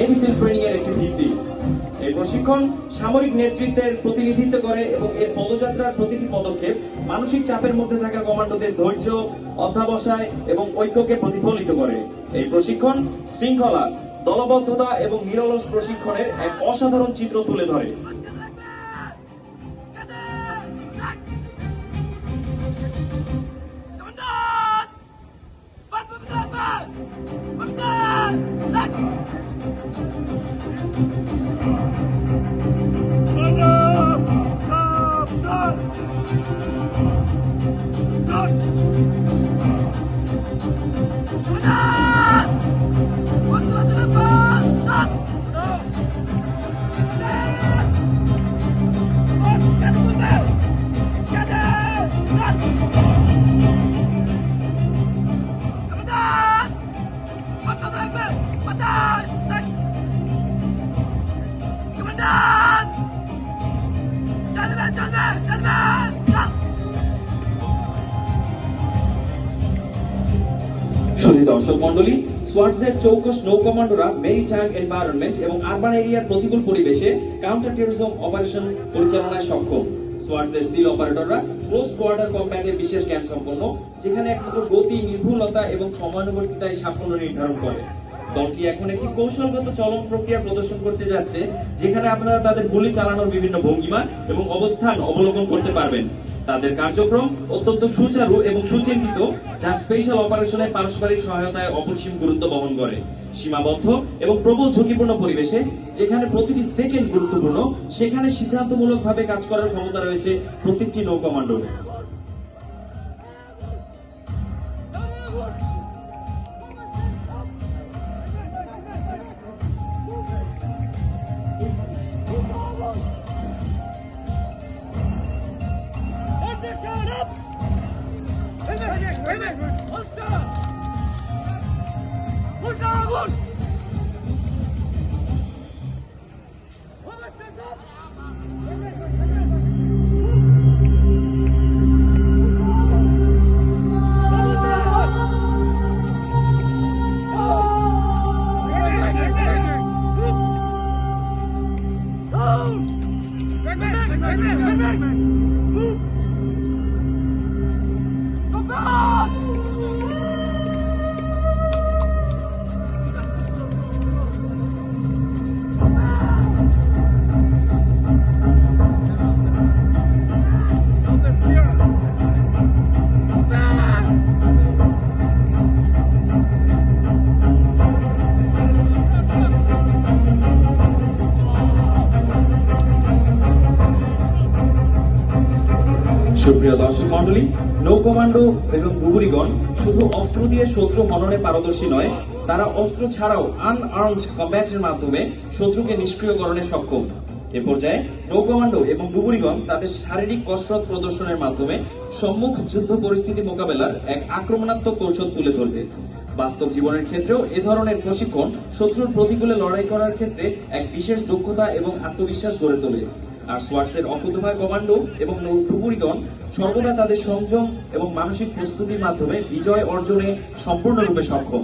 এবিসিল training এর একটি ভিত্তি। এই প্রশিক্ষণ সামরিক নেতৃত্বের প্রতিনিধিত্ব করে এবং এর পদযাত্রার প্রতিটি পদক্ষেপ মানসিক চাপের মধ্যে থাকা কমান্ডোদের ধৈর্য, অধ্যাবসায় এবং ঐক্যকে প্রতিফলিত করে। এই প্রশিক্ষণ শৃঙ্খলা, দলবদ্ধতা এবং নিরলস প্রশিক্ষণের এক অসাধারণ চিত্র তুলে ধরে। দর্শক মন্ডলী, সোয়ার্টজের চৌকস নৌ কমান্ডোরা মেরিটাইম এনভায়রনমেন্ট এবং আরবান এরিয়ার প্রতিকূল পরিবেশে কাউন্টার টেরোরিজম অপারেশন পরিচালনায় সক্ষম। সোয়ার্টজের সিল অপারেটররা ক্লোজ কোয়ার্টার কম্ব্যাটের বিশেষ জ্ঞান সম্পন্ন, যেখানে একমাত্র গতি, নির্ভুলতা এবং সময়ানুবর্তিতায় সাফল্য নির্ধারণ করে। দলটি এখন একটি কৌশলগত চলন প্রক্রিয়া প্রদর্শন করতে যাচ্ছে, যেখানে আপনারা তাদের গুলি চালানোর বিভিন্ন ভঙ্গিমা এবং অবস্থান অবলোকন করতে পারবেন। তাদের কার্যক্রম অত্যন্ত সুচারু এবং সুচিন্তিত, যা স্পেশাল অপারেশনের পারস্পরিক সহায়তায় অপরিসীম গুরুত্ব বহন করে। সীমাবদ্ধ এবং প্রবল ঝুঁকিপূর্ণ পরিবেশে, যেখানে প্রতিটি সেকেন্ড গুরুত্বপূর্ণ, সেখানে সিদ্ধান্তমূলকভাবে কাজ করার ক্ষমতা রয়েছে প্রত্যেকটি নৌ কমান্ডোর। সুপ্রিয় দর্শক মন্ডলী, নৌ কমান্ডো এবং ডুবুরিগণ শুধু অস্ত্র দিয়ে শত্রু হননে পারদর্শী নয়, তারা অস্ত্র ছাড়াও আনআর্মড কম্ব্যাটের মাধ্যমে শত্রুকে নিষ্ক্রিয়করণে সক্ষম। এ পর্যায়ে নৌ কমান্ডো এবং ডুবুরিগণ তাদের শারীরিক কসরত প্রদর্শনের মাধ্যমে সম্মুখ যুদ্ধ পরিস্থিতি মোকাবেলার এক আক্রমণাত্মক কৌশল তুলে ধরবে। বাস্তব জীবনের ক্ষেত্রেও এ ধরনের প্রশিক্ষণ শত্রুর প্রতিকূলে লড়াই করার ক্ষেত্রে এক বিশেষ দক্ষতা এবং আত্মবিশ্বাস গড়ে তোলে। আর সোয়ার্টসের অকুতোভয় কমান্ডো এবং ডুবুরিগণ সর্বদা তাদের সংযম এবং মানসিক প্রস্তুতির মাধ্যমে বিজয় অর্জনে সম্পূর্ণরূপে সক্ষম।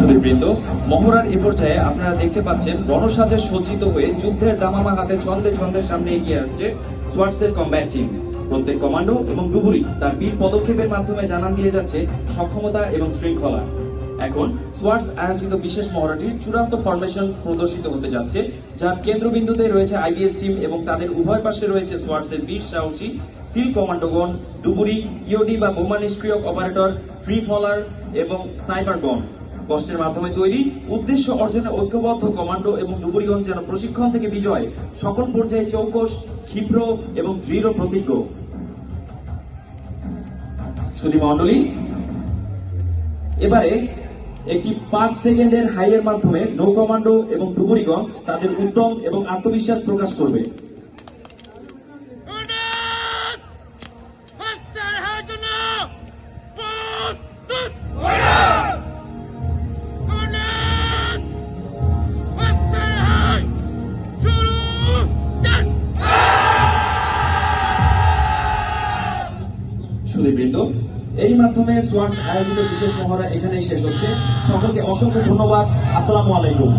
সুধীরবৃন্দ, মহড়ার এ পর্যায়ে আপনারা দেখতে পাচ্ছেন রণসাজে সজ্জিত হয়ে যুদ্ধের দামামা হাতে ছন্দে ছন্দে সামনে এগিয়ে আসছে সোয়াটসের কম্ব্যাট টিম। প্রত্যেক কমান্ডো এবং ডুবুরি তার বীর পদক্ষেপের মাধ্যমে জানান দিয়ে যাচ্ছে সক্ষমতা এবং শৃঙ্খলা। এখন সোয়াটস আয়োজিত বিশেষ মহড়াটির চূড়ান্ত ফরমেশন প্রদর্শিত হতে যাচ্ছে, যার কেন্দ্রবিন্দুতে রয়েছে আইবিএস টিম এবং তাদের উভয় পাশে রয়েছে সোয়াটসের বীর সাহসী সিল কমান্ডোগণ, ডুবুরি, ইওডি বা বোমা নিষ্ক্রিয়ক অপারেটর, ফ্রি ফলার এবং স্নাইপারগণ। কষ্টের মাধ্যমে তৈরি, উদ্দেশ্য অর্জনে ঐক্যবদ্ধ কমান্ডো এবং ডুবুরিগণ যেন প্রশিক্ষণ থেকে বিজয়, সকল পর্যায়ে চৌকস, ক্ষিপ্র এবং দৃঢ় প্রতিজ্ঞ। সুধী মণ্ডলী, এবারে একটি 5 সেকেন্ডের হাইয়ের মাধ্যমে নৌ কমান্ডো এবং ডুবুরিগণ তাদের উদ্যম এবং আত্মবিশ্বাস প্রকাশ করবে। সুধীরবৃন্দ, এই মাধ্যমে সোয়াটস আয়োজিত বিশেষ মহড়া এখানেই শেষ হচ্ছে। সকলকে অসংখ্য ধন্যবাদ। আসসালামু আলাইকুম।